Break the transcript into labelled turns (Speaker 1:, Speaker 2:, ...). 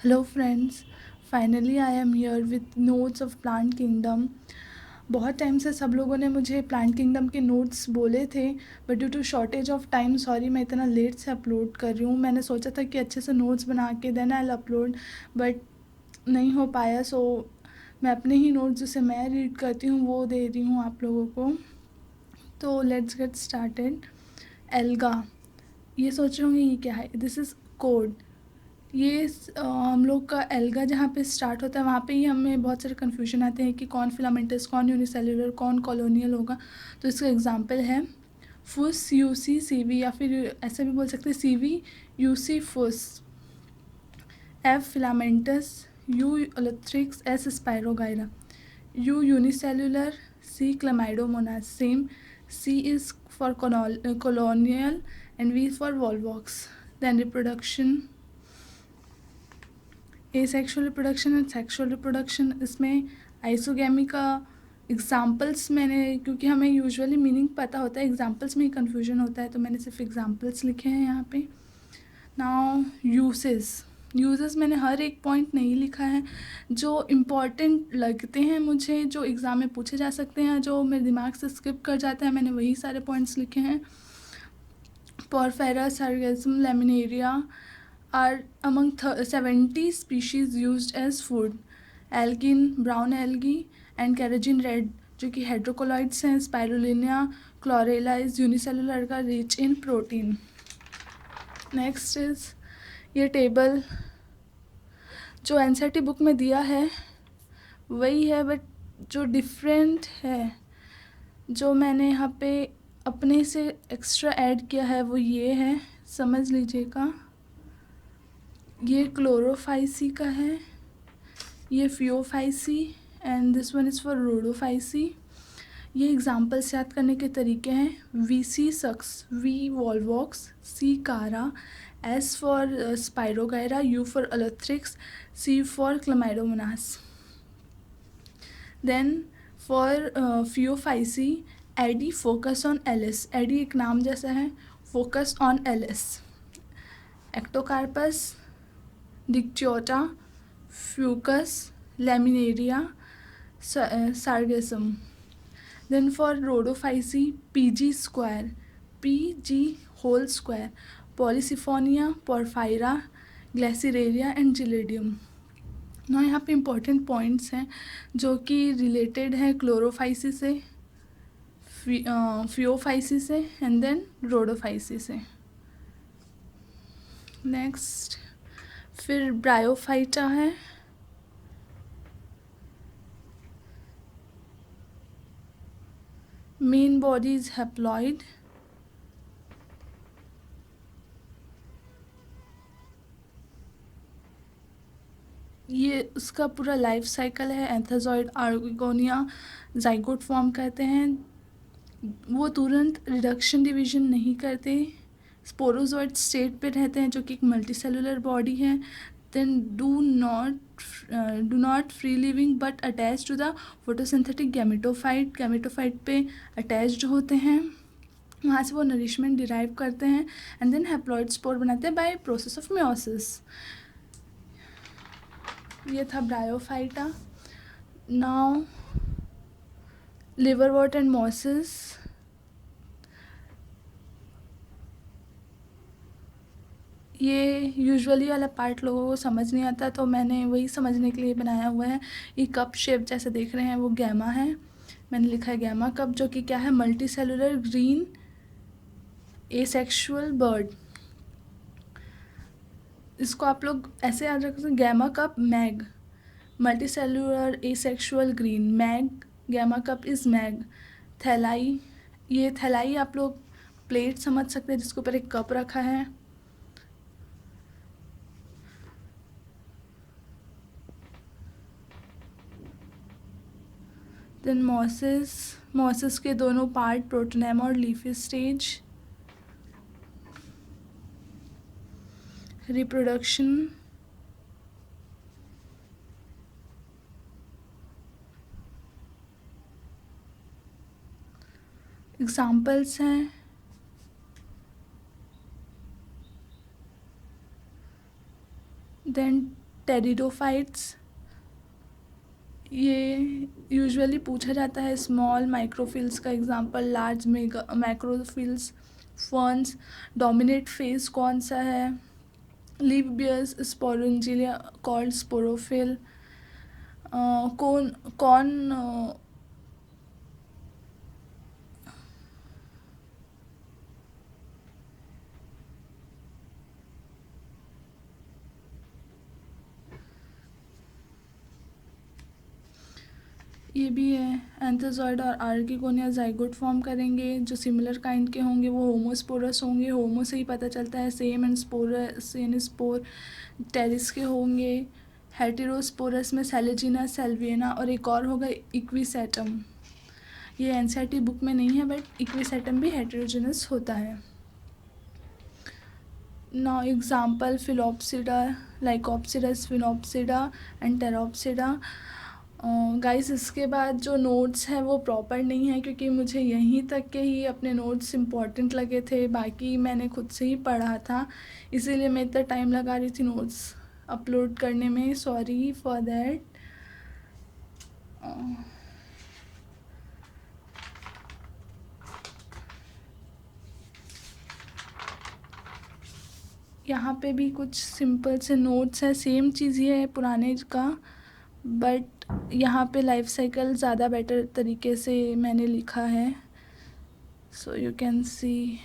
Speaker 1: Hello friends, finally I am here with notes of plant kingdom. बहुत time से सब लोगों ने मुझे प्लांट किंगडम के नोट्स बोले थे, but due to shortage of time sorry मैं इतना लेट से अपलोड कर रही हूँ। मैंने सोचा था कि अच्छे से नोट्स बना के देन आई अपलोड, बट नहीं हो पाया। सो मैं अपने ही नोट्स जिसे मैं रीड करती हूँ वो दे रही हूँ आप लोगों को। तो लेट्स गेट स्टार्टेड। एल्गा, ये सोच रहे होंगे ये क्या है। This is code. ये हम लोग का एल्गा जहाँ पे स्टार्ट होता है वहाँ पे ही हमें बहुत सारे कन्फ्यूजन आते हैं कि कौन फिलामेंटस, कौन यूनिसेलुलर, कौन कॉलोनियल होगा। तो इसका एग्जांपल है फुस यूसी सीवी, या फिर ऐसे भी बोल सकते हैं सीवी यूसी फुस, F filamentous, U ulothrix, S spirogyra, U unicellular, C chlamydomonas same, C is for colonial and V for volvox. Then reproduction, asexual reproduction and sexual reproduction. इसमें आइसोगैमी का एग्जाम्पल्स मैंने, क्योंकि हमें यूजुअली मीनिंग पता होता है, examples में ही confusion होता है, तो मैंने सिर्फ एग्जाम्पल्स लिखे हैं यहाँ पे। नाउ यूजेस मैंने हर एक पॉइंट नहीं लिखा है। जो इम्पॉर्टेंट लगते हैं मुझे, जो एग्ज़ाम में पूछे जा सकते हैं, जो मेरे दिमाग से स्किप कर जाते हैं, मैंने वही सारे पॉइंट्स लिखे हैं। Porphyra, sargassum, laminaria are among 70 species used as food. Algin, brown algae, and carrageen red, जो कि हेड्रोकोलॉइड्स हैं. स्पाइरुलिना क्लोरेला इज यूनिसेलुलर का, rich in protein. Next is ये टेबल जो एनसीईआरटी बुक में दिया है वही है, बट जो डिफरेंट है, जो मैंने यहाँ पे अपने से एक्स्ट्रा ऐड किया है वो ये है, समझ लीजिएगा। ये क्लोरोफाइसी का है, ये phaeophyceae, and this one is for rhodophyceae. ये एग्जाम्पल्स याद करने के तरीके हैं. V C sucks, V volvox, C chara, S for spirogyra, U for ulothrix, C for chlamydomonas. Then for phaeophyceae, Eddie focus on Alice, Eddie एक नाम जैसा है, focus on Alice. Ectocarpus, dictyota, fucus, laminaria, sargassum. Then for rhodophysi, PG square, PG whole square, Polysiphonia, Porphyra, Glaceraria and Gelidium. ना यहाँ पे important points हैं जो कि रिलेटेड हैं क्लोरोफाइसी से, फियोफाइसी से, एंड देन रोडोफाइसी से. नेक्स्ट फिर ब्रायोफाइटा है. Main body is haploid. ये उसका पूरा लाइफ साइकिल है. एंथोजॉइड, आर्गोनिया, जाइगोट फॉर्म कहते हैं. वो तुरंत रिडक्शन डिवीजन नहीं करते, स्पोरोजोइड स्टेट पे रहते हैं, जो कि एक मल्टीसेलुलर बॉडी है. Then do not free living but attach to the photosynthetic gametophyte, gametophyte पे अटैच्ड होते हैं, वहाँ से वो नरिशमेंट डिराइव करते हैं, एंड देन हैप्लॉइड स्पोर बनाते हैं बाय प्रोसेस ऑफ मियोसिस. ये था bryophyta. Now liverwort and mosses. ये यूजुअली वाला पार्ट लोगों को समझ नहीं आता, तो मैंने वही समझने के लिए बनाया हुआ है. ये कप शेप जैसे देख रहे हैं वो गैमा है. मैंने लिखा है गैमा कप, जो कि क्या है, multicellular green asexual bird. इसको आप लोग ऐसे याद रख सकते हैं, gemma cup MAG, multicellular asexual green, MAG, gemma cup is MAG. Thalli, ये थैलाई आप लोग प्लेट समझ सकते हैं जिसके ऊपर एक कप रखा है. देन मॉसिस के दोनों पार्ट, प्रोटोनेम और लीफी स्टेज. रिप्रोडक्शन, एग्जाम्पल्स हैं देन टेरिडोफाइट्स, ये यूजुअली पूछा जाता है स्मॉल माइक्रोफिल्स का example, large mega macrophylls, ferns. Dominate phase कौन सा है? Leaf bears sporangia called sporophyll. कौन कौन ये भी है, एंथोजॉइड और आर्किगोनिया जाइगोट फॉर्म करेंगे, जो सिमिलर काइंड के होंगे वो होमोस्पोरस होंगे। होमो से ही पता चलता है, सेम एंड स्पोरस यानी स्पोर टेरिस के होंगे। हेटेरोस्पोरस में सेलेजिना, सेल्वियना और एक और होगा इक्विसेटम। ये एनसीईआरटी बुक में नहीं है बट इक्विसेटम भी हेटेरोजेनस होता है। Now example psilopsida, lycopsids, sphenopsida and pteropsida. Guys इसके बाद जो नोट्स हैं वो प्रॉपर नहीं है, क्योंकि मुझे यहीं तक के ही अपने नोट्स इम्पॉर्टेंट लगे थे, बाकी मैंने खुद से ही पढ़ा था, इसीलिए मैं इतना टाइम लगा रही थी नोट्स अपलोड करने में। Sorry for that. यहाँ पे भी कुछ सिंपल से नोट्स है, सेम चीज़ ही है पुराने का, बट यहाँ पे लाइफ साइकिल ज़्यादा बेटर तरीके से मैंने लिखा है, सो यू कैन सी।